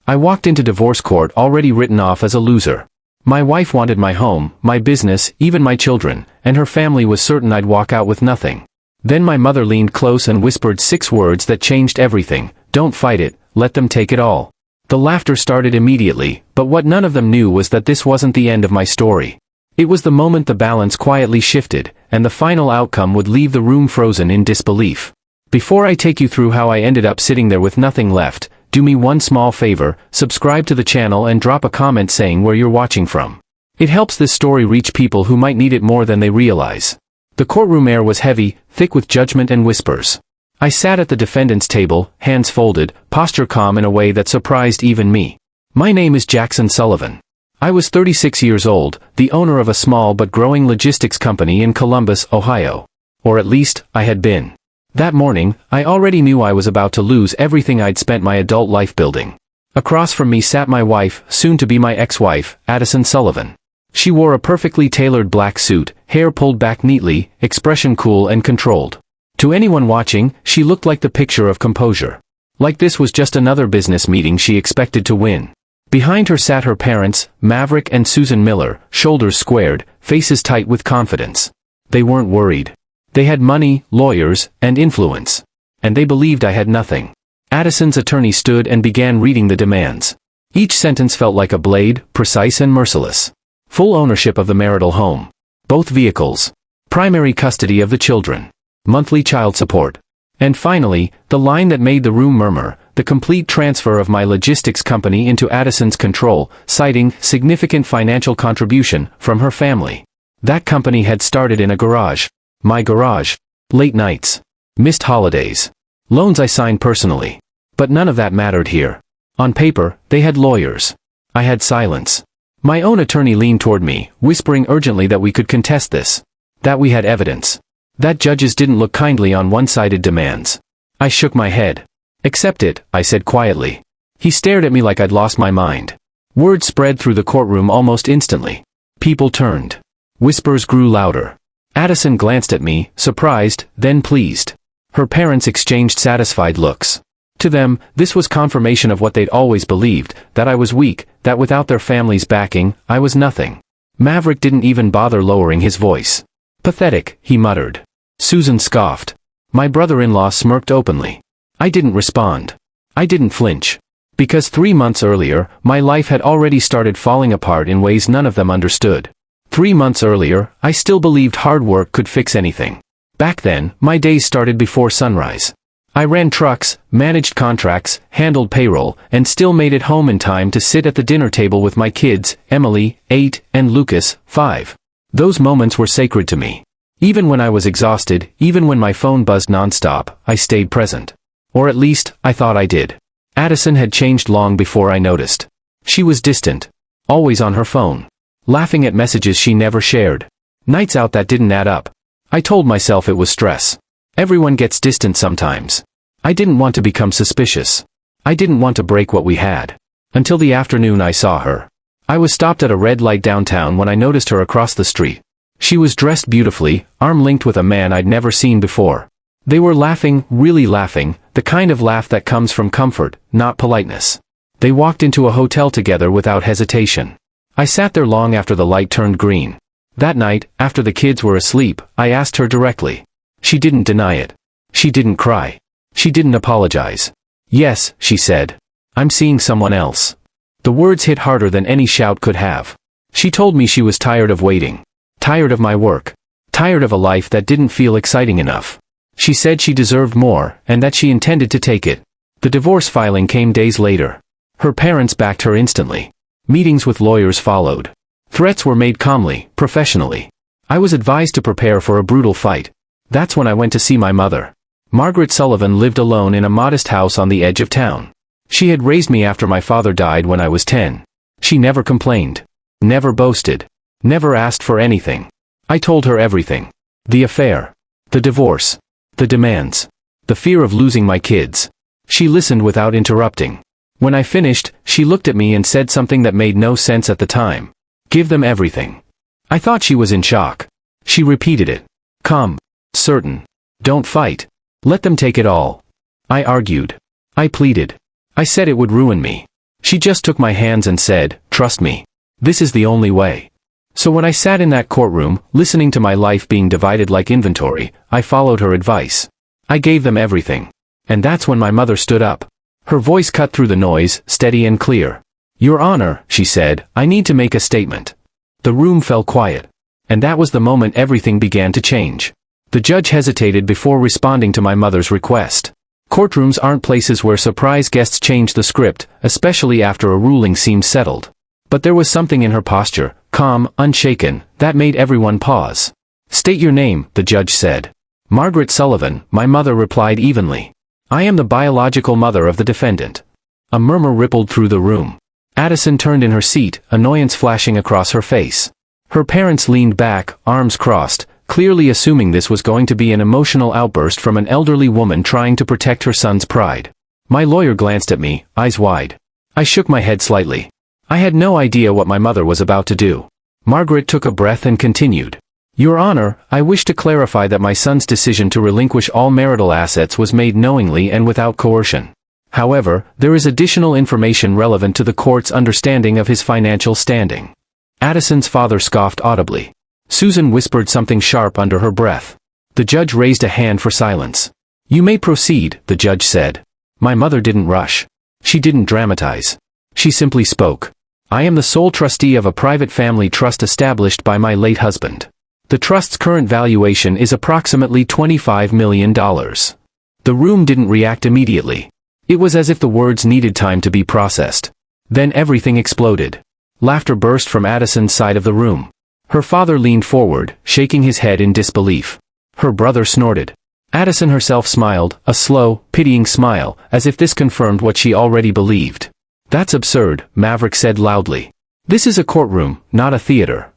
I walked into divorce court already written off as a loser. My wife wanted my home, my business, even my children, and her family was certain I'd walk out with nothing. Then my mother leaned close and whispered 6 words that changed everything. Don't fight it, let them take it all. The laughter started immediately, but what none of them knew was that this wasn't the end of my story. It was the moment the balance quietly shifted, and the final outcome would leave the room frozen in disbelief. Before I take you through how I ended up sitting there with nothing left, do me one small favor, subscribe to the channel and drop a comment saying where you're watching from. It helps this story reach people who might need it more than they realize. The courtroom air was heavy, thick with judgment and whispers. I sat at the defendant's table, hands folded, posture calm in a way that surprised even me. My name is Jackson Sullivan. I was 36 years old, the owner of a small but growing logistics company in Columbus, Ohio. Or at least, I had been. That morning, I already knew I was about to lose everything I'd spent my adult life building. Across from me sat my wife, soon to be my ex-wife, Addison Sullivan. She wore a perfectly tailored black suit, hair pulled back neatly, expression cool and controlled. To anyone watching, she looked like the picture of composure. Like this was just another business meeting she expected to win. Behind her sat her parents, Maverick and Susan Miller, shoulders squared, faces tight with confidence. They weren't worried. They had money, lawyers, and influence. And they believed I had nothing. Addison's attorney stood and began reading the demands. Each sentence felt like a blade, precise and merciless. Full ownership of the marital home. Both vehicles. Primary custody of the children. Monthly child support. And finally, the line that made the room murmur, the complete transfer of my logistics company into Addison's control, citing significant financial contribution from her family. That company had started in a garage. My garage. Late nights. Missed holidays. Loans I signed personally. But none of that mattered here. On paper, they had lawyers. I had silence. My own attorney leaned toward me, whispering urgently that we could contest this. That we had evidence. That judges didn't look kindly on one-sided demands. I shook my head. Accept it, I said quietly. He stared at me like I'd lost my mind. Word spread through the courtroom almost instantly. People turned. Whispers grew louder. Addison glanced at me, surprised, then pleased. Her parents exchanged satisfied looks. To them, this was confirmation of what they'd always believed, that I was weak, that without their family's backing, I was nothing. Maverick didn't even bother lowering his voice. Pathetic, he muttered. Susan scoffed. My brother-in-law smirked openly. I didn't respond. I didn't flinch. Because 3 months earlier, my life had already started falling apart in ways none of them understood. 3 months earlier, I still believed hard work could fix anything. Back then, my days started before sunrise. I ran trucks, managed contracts, handled payroll, and still made it home in time to sit at the dinner table with my kids, Emily, 8, and Lucas, 5. Those moments were sacred to me. Even when I was exhausted, even when my phone buzzed nonstop, I stayed present. Or at least, I thought I did. Addison had changed long before I noticed. She was distant. Always on her phone. Laughing at messages she never shared. Nights out that didn't add up. I told myself it was stress. Everyone gets distant sometimes. I didn't want to become suspicious. I didn't want to break what we had. Until the afternoon I saw her. I was stopped at a red light downtown when I noticed her across the street. She was dressed beautifully, arm-linked with a man I'd never seen before. They were laughing, really laughing, the kind of laugh that comes from comfort, not politeness. They walked into a hotel together without hesitation. I sat there long after the light turned green. That night, after the kids were asleep, I asked her directly. She didn't deny it. She didn't cry. She didn't apologize. Yes, she said. I'm seeing someone else. The words hit harder than any shout could have. She told me she was tired of waiting. Tired of my work. Tired of a life that didn't feel exciting enough. She said she deserved more, and that she intended to take it. The divorce filing came days later. Her parents backed her instantly. Meetings with lawyers followed. Threats were made calmly, professionally. I was advised to prepare for a brutal fight. That's when I went to see my mother. Margaret Sullivan lived alone in a modest house on the edge of town. She had raised me after my father died when I was 10. She never complained. Never boasted. Never asked for anything. I told her everything. The affair. The divorce. The demands. The fear of losing my kids. She listened without interrupting. When I finished, she looked at me and said something that made no sense at the time. Give them everything. I thought she was in shock. She repeated it. Calm. Certain. Don't fight. Let them take it all. I argued. I pleaded. I said it would ruin me. She just took my hands and said, "Trust me. This is the only way." So when I sat in that courtroom, listening to my life being divided like inventory, I followed her advice. I gave them everything. And that's when my mother stood up. Her voice cut through the noise, steady and clear. "Your Honor," she said, "I need to make a statement." The room fell quiet. And that was the moment everything began to change. The judge hesitated before responding to my mother's request. Courtrooms aren't places where surprise guests change the script, especially after a ruling seems settled. But there was something in her posture, calm, unshaken, that made everyone pause. "State your name," the judge said. "Margaret Sullivan," my mother replied evenly. "I am the biological mother of the defendant." A murmur rippled through the room. Addison turned in her seat, annoyance flashing across her face. Her parents leaned back, arms crossed, clearly assuming this was going to be an emotional outburst from an elderly woman trying to protect her son's pride. My lawyer glanced at me, eyes wide. I shook my head slightly. I had no idea what my mother was about to do. Margaret took a breath and continued. "Your Honor, I wish to clarify that my son's decision to relinquish all marital assets was made knowingly and without coercion. However, there is additional information relevant to the court's understanding of his financial standing." Addison's father scoffed audibly. Susan whispered something sharp under her breath. The judge raised a hand for silence. "You may proceed," the judge said. My mother didn't rush. She didn't dramatize. She simply spoke. "I am the sole trustee of a private family trust established by my late husband. The trust's current valuation is approximately $25 million. The room didn't react immediately. It was as if the words needed time to be processed. Then everything exploded. Laughter burst from Addison's side of the room. Her father leaned forward, shaking his head in disbelief. Her brother snorted. Addison herself smiled, a slow, pitying smile, as if this confirmed what she already believed. "That's absurd," Maverick said loudly. "This is a courtroom, not a theater."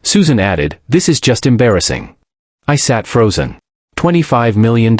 Susan added, "This is just embarrassing." I sat frozen. $25 million.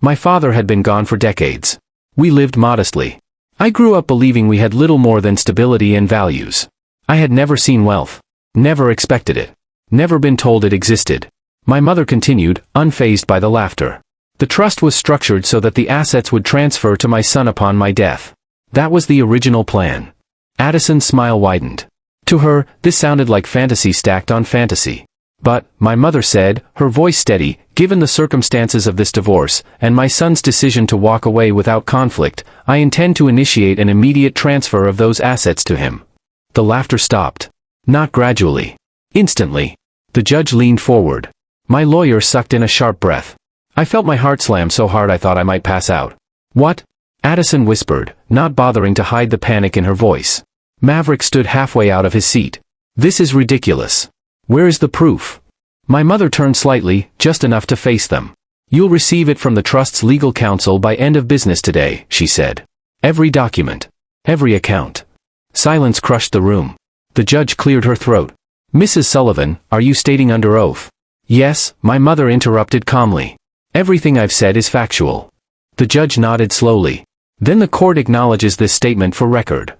My father had been gone for decades. We lived modestly. I grew up believing we had little more than stability and values. I had never seen wealth. Never expected it. Never been told it existed. My mother continued, unfazed by the laughter. "The trust was structured so that the assets would transfer to my son upon my death. That was the original plan." Addison's smile widened. To her, this sounded like fantasy stacked on fantasy. "But," my mother said, her voice steady, "given the circumstances of this divorce, and my son's decision to walk away without conflict, I intend to initiate an immediate transfer of those assets to him." The laughter stopped. Not gradually. Instantly. The judge leaned forward. My lawyer sucked in a sharp breath. I felt my heart slam so hard I thought I might pass out. "What?" Addison whispered, not bothering to hide the panic in her voice. Maverick stood halfway out of his seat. "This is ridiculous. Where is the proof?" My mother turned slightly, just enough to face them. "You'll receive it from the trust's legal counsel by end of business today," she said. "Every document. Every account." Silence crushed the room. The judge cleared her throat. "Mrs. Sullivan, are you stating under oath?" "Yes," my mother interrupted calmly. "Everything I've said is factual." The judge nodded slowly. "Then the court acknowledges this statement for record."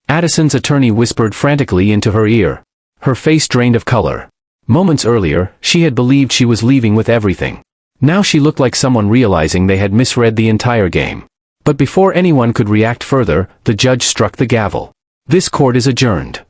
Addison's attorney whispered frantically into her ear. Her face drained of color. Moments earlier, she had believed she was leaving with everything. Now she looked like someone realizing they had misread the entire game. But before anyone could react further, the judge struck the gavel. "This court is adjourned."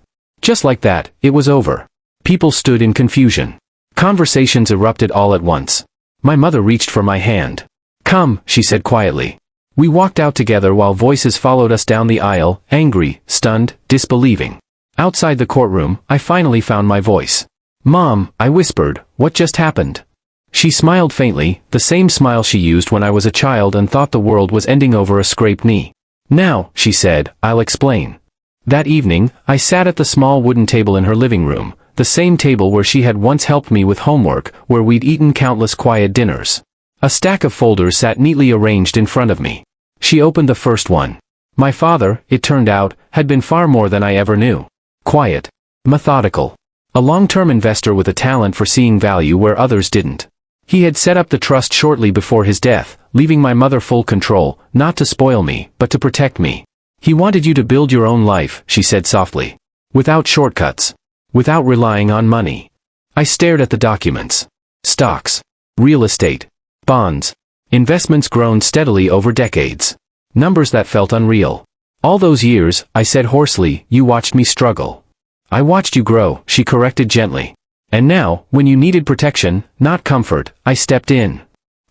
Just like that, it was over. People stood in confusion. Conversations erupted all at once. My mother reached for my hand. "Come," she said quietly. We walked out together while voices followed us down the aisle, angry, stunned, disbelieving. Outside the courtroom, I finally found my voice. "Mom," I whispered, "what just happened?" She smiled faintly, the same smile she used when I was a child and thought the world was ending over a scraped knee. "Now," she said, "I'll explain." That evening, I sat at the small wooden table in her living room, the same table where she had once helped me with homework, where we'd eaten countless quiet dinners. A stack of folders sat neatly arranged in front of me. She opened the first one. My father, it turned out, had been far more than I ever knew. Quiet. Methodical. A long-term investor with a talent for seeing value where others didn't. He had set up the trust shortly before his death, leaving my mother full control, not to spoil me, but to protect me. "He wanted you to build your own life," she said softly. "Without shortcuts. Without relying on money." I stared at the documents. Stocks. Real estate. Bonds. Investments grown steadily over decades. Numbers that felt unreal. All those years, I said hoarsely, you watched me struggle. I watched you grow, she corrected gently. And now, when you needed protection, not comfort, I stepped in.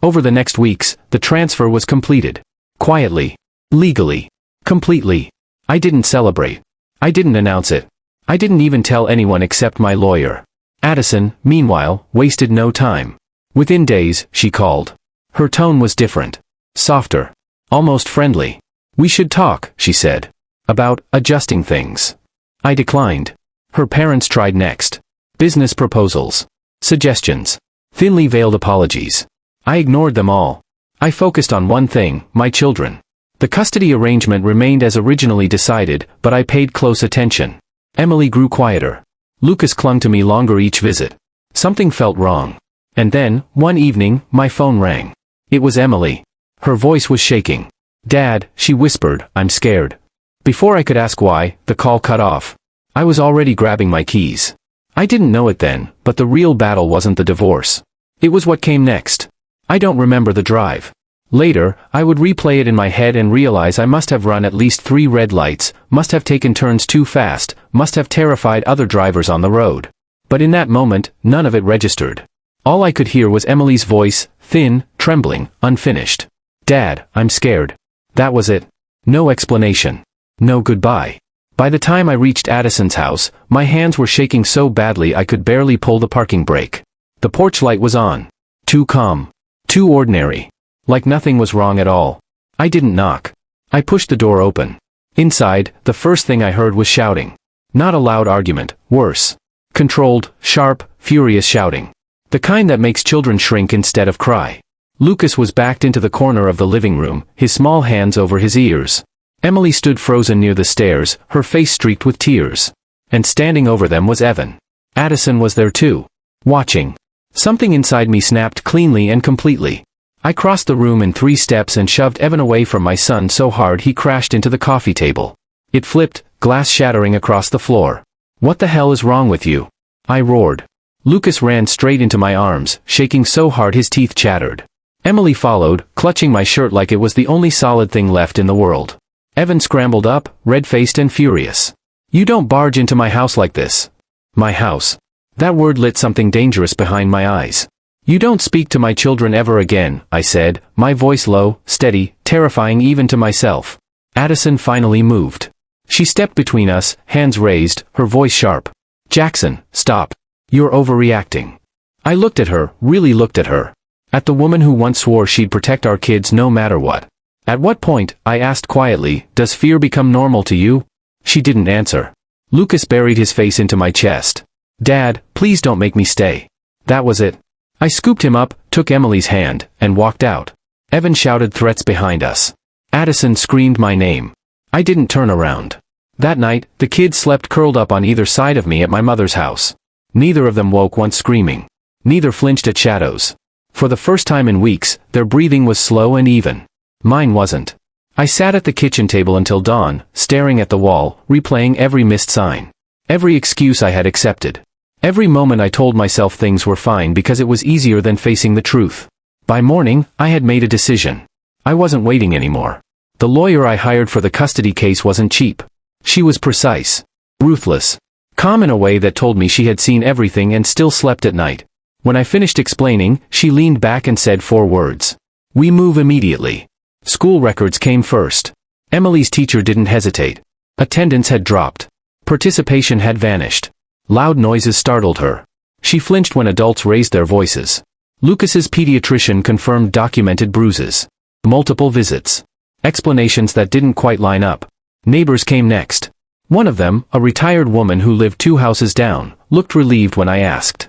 Over the next weeks, the transfer was completed. Quietly. Legally. Completely. I didn't celebrate. I didn't announce it. I didn't even tell anyone except my lawyer. Addison, meanwhile, wasted no time. Within days, she called. Her tone was different. Softer. Almost friendly. We should talk, she said. About adjusting things. I declined. Her parents tried next. Business proposals. Suggestions. Thinly veiled apologies. I ignored them all. I focused on one thing, my children. The custody arrangement remained as originally decided, but I paid close attention. Emily grew quieter. Lucas clung to me longer each visit. Something felt wrong. And then, one evening, my phone rang. It was Emily. Her voice was shaking. Dad, she whispered, I'm scared. Before I could ask why, the call cut off. I was already grabbing my keys. I didn't know it then, but the real battle wasn't the divorce. It was what came next. I don't remember the drive. Later, I would replay it in my head and realize I must have run at least 3 red lights, must have taken turns too fast, must have terrified other drivers on the road. But in that moment, none of it registered. All I could hear was Emily's voice, thin, trembling, unfinished. Dad, I'm scared. That was it. No explanation. No goodbye. By the time I reached Addison's house, my hands were shaking so badly I could barely pull the parking brake. The porch light was on. Too calm. Too ordinary. Like nothing was wrong at all. I didn't knock. I pushed the door open. Inside, the first thing I heard was shouting. Not a loud argument, worse. Controlled, sharp, furious shouting. The kind that makes children shrink instead of cry. Lucas was backed into the corner of the living room, his small hands over his ears. Emily stood frozen near the stairs, her face streaked with tears. And standing over them was Evan. Addison was there too. Watching. Something inside me snapped cleanly and completely. I crossed the room in 3 steps and shoved Evan away from my son so hard he crashed into the coffee table. It flipped, glass shattering across the floor. What the hell is wrong with you? I roared. Lucas ran straight into my arms, shaking so hard his teeth chattered. Emily followed, clutching my shirt like it was the only solid thing left in the world. Evan scrambled up, red-faced and furious. You don't barge into my house like this. My house. That word lit something dangerous behind my eyes. You don't speak to my children ever again, I said, my voice low, steady, terrifying even to myself. Addison finally moved. She stepped between us, hands raised, her voice sharp. Jackson, stop. You're overreacting. I looked at her, really looked at her. At the woman who once swore she'd protect our kids no matter what. At what point, I asked quietly, does fear become normal to you? She didn't answer. Lucas buried his face into my chest. Dad, please don't make me stay. That was it. I scooped him up, took Emily's hand, and walked out. Evan shouted threats behind us. Addison screamed my name. I didn't turn around. That night, the kids slept curled up on either side of me at my mother's house. Neither of them woke once screaming. Neither flinched at shadows. For the first time in weeks, their breathing was slow and even. Mine wasn't. I sat at the kitchen table until dawn, staring at the wall, replaying every missed sign. Every excuse I had accepted. Every moment I told myself things were fine because it was easier than facing the truth. By morning, I had made a decision. I wasn't waiting anymore. The lawyer I hired for the custody case wasn't cheap. She was precise. Ruthless. Calm in a way that told me she had seen everything and still slept at night. When I finished explaining, she leaned back and said 4 words. We move immediately. School records came first. Emily's teacher didn't hesitate. Attendance had dropped. Participation had vanished. Loud noises startled her. She flinched when adults raised their voices. Lucas's pediatrician confirmed documented bruises. Multiple visits. Explanations that didn't quite line up. Neighbors came next. One of them, a retired woman who lived 2 houses down, looked relieved when I asked.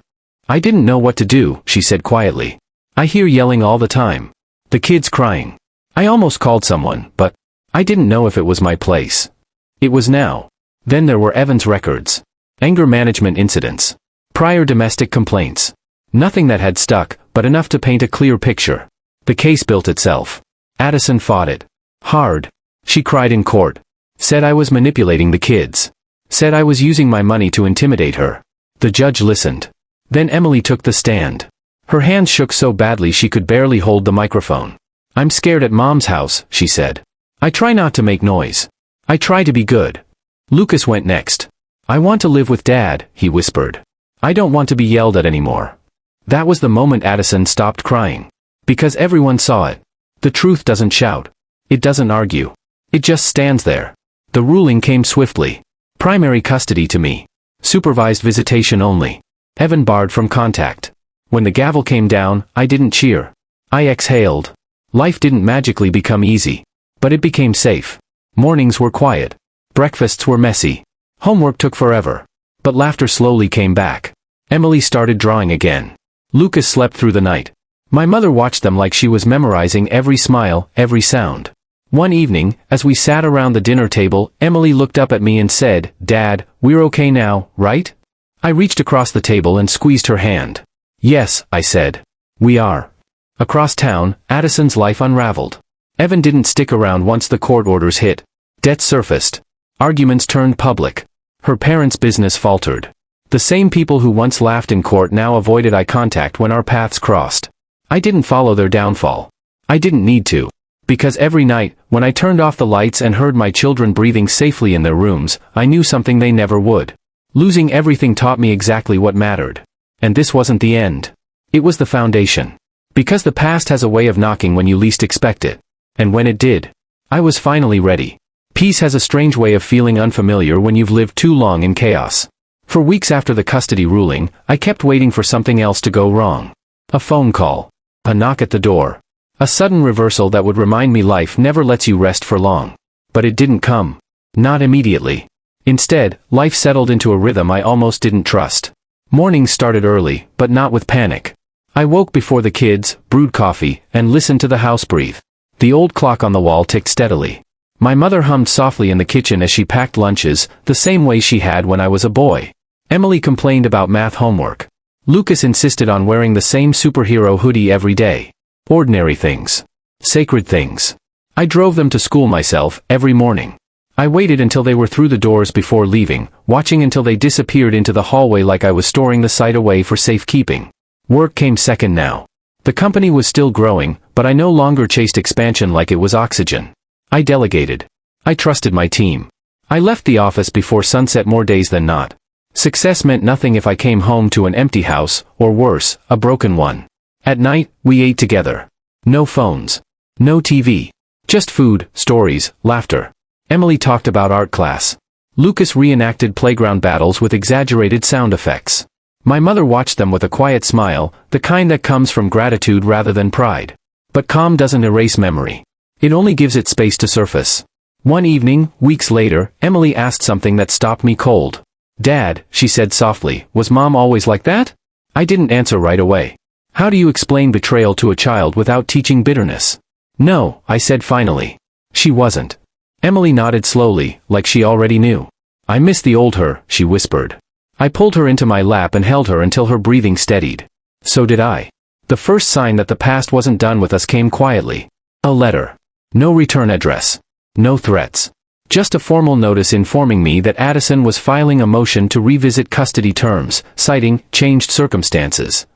I didn't know what to do, she said quietly. I hear yelling all the time. The kids crying. I almost called someone, but I didn't know if it was my place. It was now. Then there were Evan's records. Anger management incidents. Prior domestic complaints. Nothing that had stuck, but enough to paint a clear picture. The case built itself. Addison fought it. Hard. She cried in court. Said I was manipulating the kids. Said I was using my money to intimidate her. The judge listened. Then Emily took the stand. Her hands shook so badly she could barely hold the microphone. I'm scared at Mom's house, she said. I try not to make noise. I try to be good. Lucas went next. I want to live with Dad, he whispered. I don't want to be yelled at anymore. That was the moment Addison stopped crying. Because everyone saw it. The truth doesn't shout. It doesn't argue. It just stands there. The ruling came swiftly. Primary custody to me. Supervised visitation only. Evan barred from contact. When the gavel came down, I didn't cheer. I exhaled. Life didn't magically become easy. But it became safe. Mornings were quiet. Breakfasts were messy. Homework took forever. But laughter slowly came back. Emily started drawing again. Lucas slept through the night. My mother watched them like she was memorizing every smile, every sound. One evening, as we sat around the dinner table, Emily looked up at me and said, "Dad, we're okay now, right?" I reached across the table and squeezed her hand. "Yes," I said. "We are." Across town, Addison's life unraveled. Evan didn't stick around once the court orders hit. Debts surfaced. Arguments turned public. Her parents' business faltered. The same people who once laughed in court now avoided eye contact when our paths crossed. I didn't follow their downfall. I didn't need to. Because every night, when I turned off the lights and heard my children breathing safely in their rooms, I knew something they never would. Losing everything taught me exactly what mattered. And this wasn't the end. It was the foundation. Because the past has a way of knocking when you least expect it. And when it did, I was finally ready. Peace has a strange way of feeling unfamiliar when you've lived too long in chaos. For weeks after the custody ruling, I kept waiting for something else to go wrong. A phone call. A knock at the door. A sudden reversal that would remind me life never lets you rest for long. But it didn't come. Not immediately. Instead, life settled into a rhythm I almost didn't trust. Mornings started early, but not with panic. I woke before the kids, brewed coffee, and listened to the house breathe. The old clock on the wall ticked steadily. My mother hummed softly in the kitchen as she packed lunches, the same way she had when I was a boy. Emily complained about math homework. Lucas insisted on wearing the same superhero hoodie every day. Ordinary things. Sacred things. I drove them to school myself, every morning. I waited until they were through the doors before leaving, watching until they disappeared into the hallway like I was storing the site away for safekeeping. Work came second now. The company was still growing, but I no longer chased expansion like it was oxygen. I delegated. I trusted my team. I left the office before sunset more days than not. Success meant nothing if I came home to an empty house, or worse, a broken one. At night, we ate together. No phones. No TV. Just food, stories, laughter. Emily talked about art class. Lucas reenacted playground battles with exaggerated sound effects. My mother watched them with a quiet smile, the kind that comes from gratitude rather than pride. But calm doesn't erase memory. It only gives it space to surface. One evening, weeks later, Emily asked something that stopped me cold. "Dad," she said softly, "was Mom always like that?" I didn't answer right away. How do you explain betrayal to a child without teaching bitterness? "No," I said finally. "She wasn't." Emily nodded slowly, like she already knew. "I miss the old her," she whispered. I pulled her into my lap and held her until her breathing steadied. So did I. The first sign that the past wasn't done with us came quietly. A letter. No return address. No threats. Just a formal notice informing me that Addison was filing a motion to revisit custody terms, citing changed circumstances.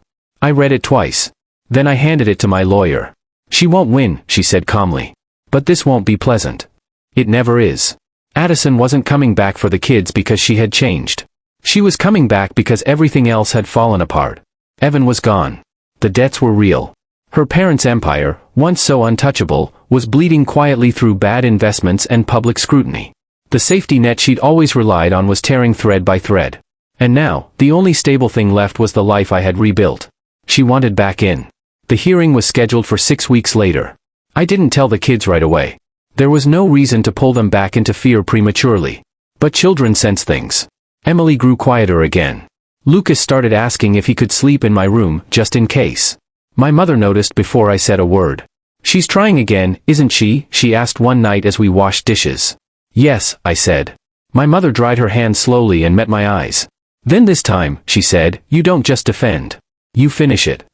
I read it twice. Then I handed it to my lawyer. "She won't win," she said calmly. "But this won't be pleasant." It never is. Addison wasn't coming back for the kids because she had changed. She was coming back because everything else had fallen apart. Evan was gone. The debts were real. Her parents' empire, once so untouchable, was bleeding quietly through bad investments and public scrutiny. The safety net she'd always relied on was tearing thread by thread. And now, the only stable thing left was the life I had rebuilt. She wanted back in. The hearing was scheduled for 6 weeks later. I didn't tell the kids right away. There was no reason to pull them back into fear prematurely. But children sense things. Emily grew quieter again. Lucas started asking if he could sleep in my room, just in case. My mother noticed before I said a word. "She's trying again, isn't she?" she asked one night as we washed dishes. "Yes," I said. My mother dried her hand slowly and met my eyes. "Then this time," she said, "you don't just defend. You finish it."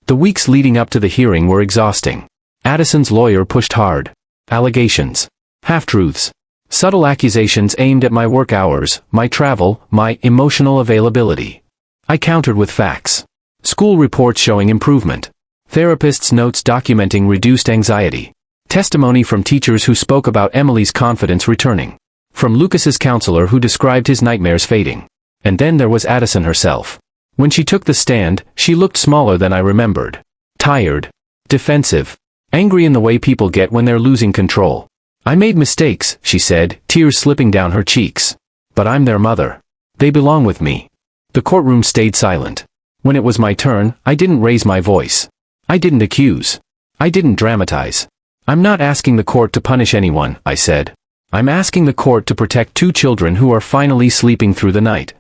The weeks leading up to the hearing were exhausting. Addison's lawyer pushed hard. Allegations. Half-truths. Subtle accusations aimed at my work hours, my travel, my emotional availability. I countered with facts. School reports showing improvement. Therapists' notes documenting reduced anxiety. Testimony from teachers who spoke about Emily's confidence returning. From Lucas's counselor who described his nightmares fading. And then there was Addison herself. When she took the stand, she looked smaller than I remembered. Tired. Defensive. Angry in the way people get when they're losing control. I made mistakes, she said, tears slipping down her cheeks. But I'm their mother. They belong with me. The courtroom stayed silent. When it was my turn, I didn't raise my voice. I didn't accuse. I didn't dramatize. I'm not asking the court to punish anyone, I said. I'm asking the court to protect 2 children who are finally sleeping through the night.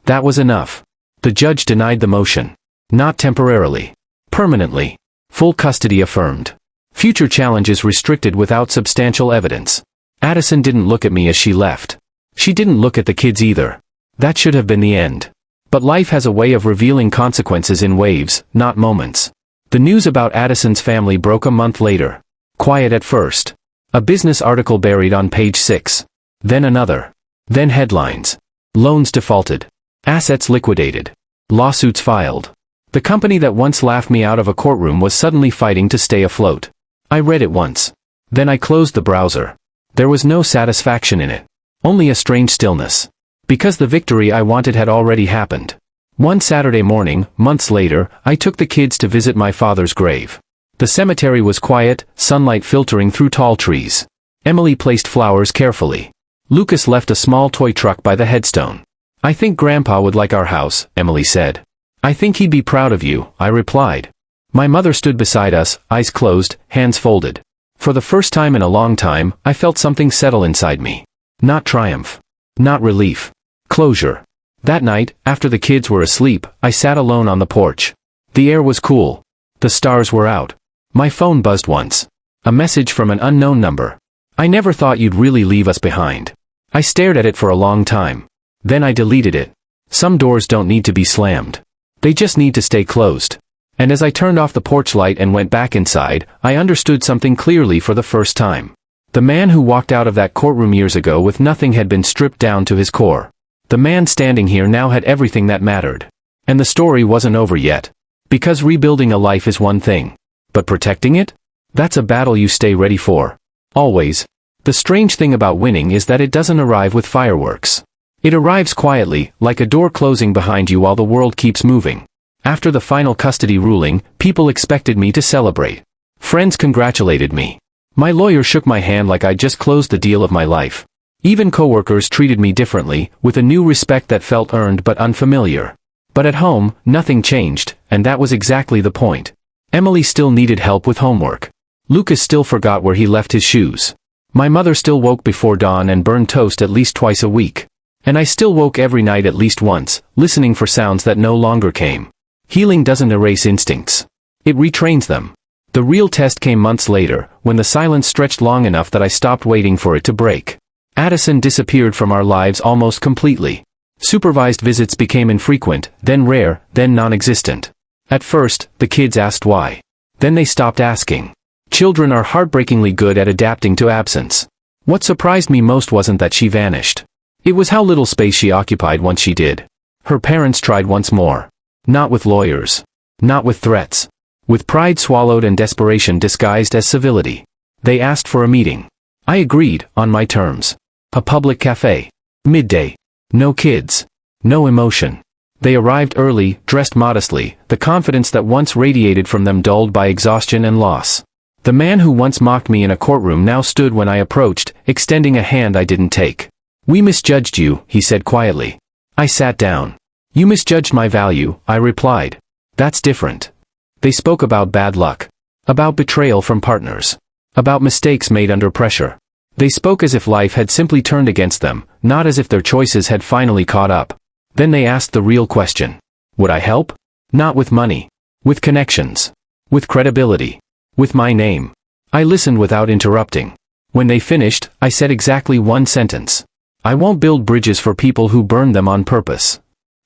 That was enough. The judge denied the motion. Not temporarily. Permanently. Full custody affirmed. Future challenges restricted without substantial evidence. Addison didn't look at me as she left. She didn't look at the kids either. That should have been the end. But life has a way of revealing consequences in waves, not moments. The news about Addison's family broke a month later. Quiet at first. A business article buried on page 6. Then another. Then headlines. Loans defaulted. Assets liquidated. Lawsuits filed. The company that once laughed me out of a courtroom was suddenly fighting to stay afloat. I read it once. Then I closed the browser. There was no satisfaction in it. Only a strange stillness. Because the victory I wanted had already happened. One Saturday morning, months later, I took the kids to visit my father's grave. The cemetery was quiet, sunlight filtering through tall trees. Emily placed flowers carefully. Lucas left a small toy truck by the headstone. I think Grandpa would like our house, Emily said. I think he'd be proud of you, I replied. My mother stood beside us, eyes closed, hands folded. For the first time in a long time, I felt something settle inside me. Not triumph. Not relief. Closure. That night, after the kids were asleep, I sat alone on the porch. The air was cool. The stars were out. My phone buzzed once. A message from an unknown number. I never thought you'd really leave us behind. I stared at it for a long time. Then I deleted it. Some doors don't need to be slammed. They just need to stay closed. And as I turned off the porch light and went back inside, I understood something clearly for the first time. The man who walked out of that courtroom years ago with nothing had been stripped down to his core. The man standing here now had everything that mattered. And the story wasn't over yet. Because rebuilding a life is one thing. But protecting it? That's a battle you stay ready for. Always. The strange thing about winning is that it doesn't arrive with fireworks. It arrives quietly, like a door closing behind you while the world keeps moving. After the final custody ruling, people expected me to celebrate. Friends congratulated me. My lawyer shook my hand like I'd just closed the deal of my life. Even coworkers treated me differently, with a new respect that felt earned but unfamiliar. But at home, nothing changed, and that was exactly the point. Emily still needed help with homework. Lucas still forgot where he left his shoes. My mother still woke before dawn and burned toast at least twice a week. And I still woke every night at least once, listening for sounds that no longer came. Healing doesn't erase instincts. It retrains them. The real test came months later, when the silence stretched long enough that I stopped waiting for it to break. Addison disappeared from our lives almost completely. Supervised visits became infrequent, then rare, then non-existent. At first, the kids asked why. Then they stopped asking. Children are heartbreakingly good at adapting to absence. What surprised me most wasn't that she vanished. It was how little space she occupied once she did. Her parents tried once more. Not with lawyers. Not with threats. With pride swallowed and desperation disguised as civility. They asked for a meeting. I agreed, on my terms. A public cafe. Midday. No kids. No emotion. They arrived early, dressed modestly, the confidence that once radiated from them dulled by exhaustion and loss. The man who once mocked me in a courtroom now stood when I approached, extending a hand I didn't take. We misjudged you, he said quietly. I sat down. You misjudged my value, I replied. That's different. They spoke about bad luck. About betrayal from partners. About mistakes made under pressure. They spoke as if life had simply turned against them, not as if their choices had finally caught up. Then they asked the real question. Would I help? Not with money. With connections. With credibility. With my name. I listened without interrupting. When they finished, I said exactly one sentence. I won't build bridges for people who burn them on purpose.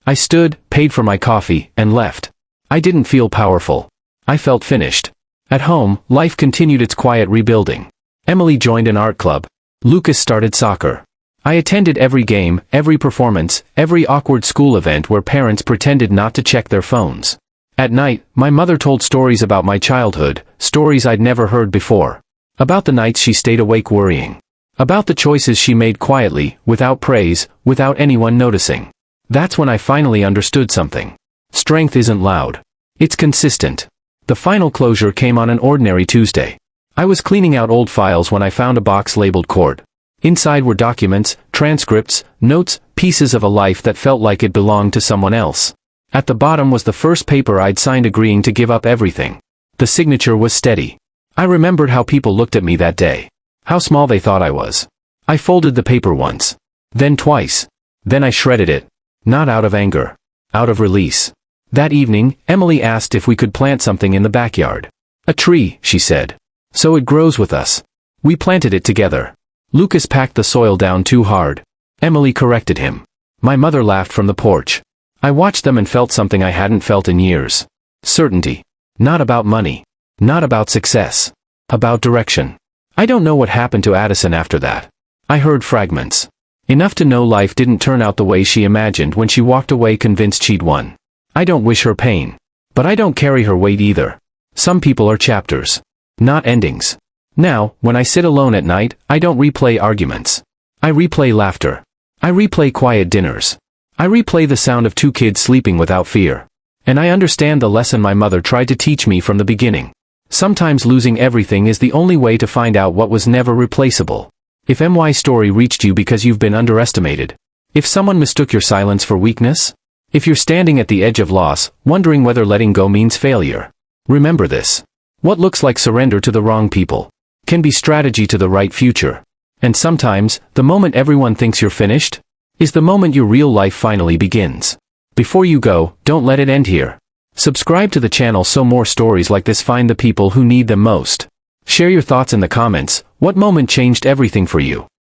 I stood, paid for my coffee, and left. I didn't feel powerful. I felt finished. At home, life continued its quiet rebuilding. Emily joined an art club. Lucas started soccer. I attended every game, every performance, every awkward school event where parents pretended not to check their phones. At night, my mother told stories about my childhood, stories I'd never heard before. About the nights she stayed awake worrying. About the choices she made quietly, without praise, without anyone noticing. That's when I finally understood something. Strength isn't loud. It's consistent. The final closure came on an ordinary Tuesday. I was cleaning out old files when I found a box labeled court. Inside were documents, transcripts, notes, pieces of a life that felt like it belonged to someone else. At the bottom was the first paper I'd signed agreeing to give up everything. The signature was steady. I remembered how people looked at me that day. How small they thought I was. I folded the paper once. Then twice. Then I shredded it. Not out of anger. Out of release. That evening, Emily asked if we could plant something in the backyard. A tree, she said. So it grows with us. We planted it together. Lucas packed the soil down too hard. Emily corrected him. My mother laughed from the porch. I watched them and felt something I hadn't felt in years. Certainty. Not about money. Not about success. About direction. I don't know what happened to Addison after that. I heard fragments. Enough to know life didn't turn out the way she imagined when she walked away convinced she'd won. I don't wish her pain. But I don't carry her weight either. Some people are chapters. Not endings. Now, when I sit alone at night, I don't replay arguments. I replay laughter. I replay quiet dinners. I replay the sound of two kids sleeping without fear. And I understand the lesson my mother tried to teach me from the beginning. Sometimes losing everything is the only way to find out what was never replaceable. If MY's story reached you because you've been underestimated. If someone mistook your silence for weakness. If you're standing at the edge of loss, wondering whether letting go means failure. Remember this. What looks like surrender to the wrong people can be strategy to the right future. And sometimes, the moment everyone thinks you're finished is the moment your real life finally begins. Before you go, don't let it end here. Subscribe to the channel so more stories like this find the people who need them most. Share your thoughts in the comments. What moment changed everything for you?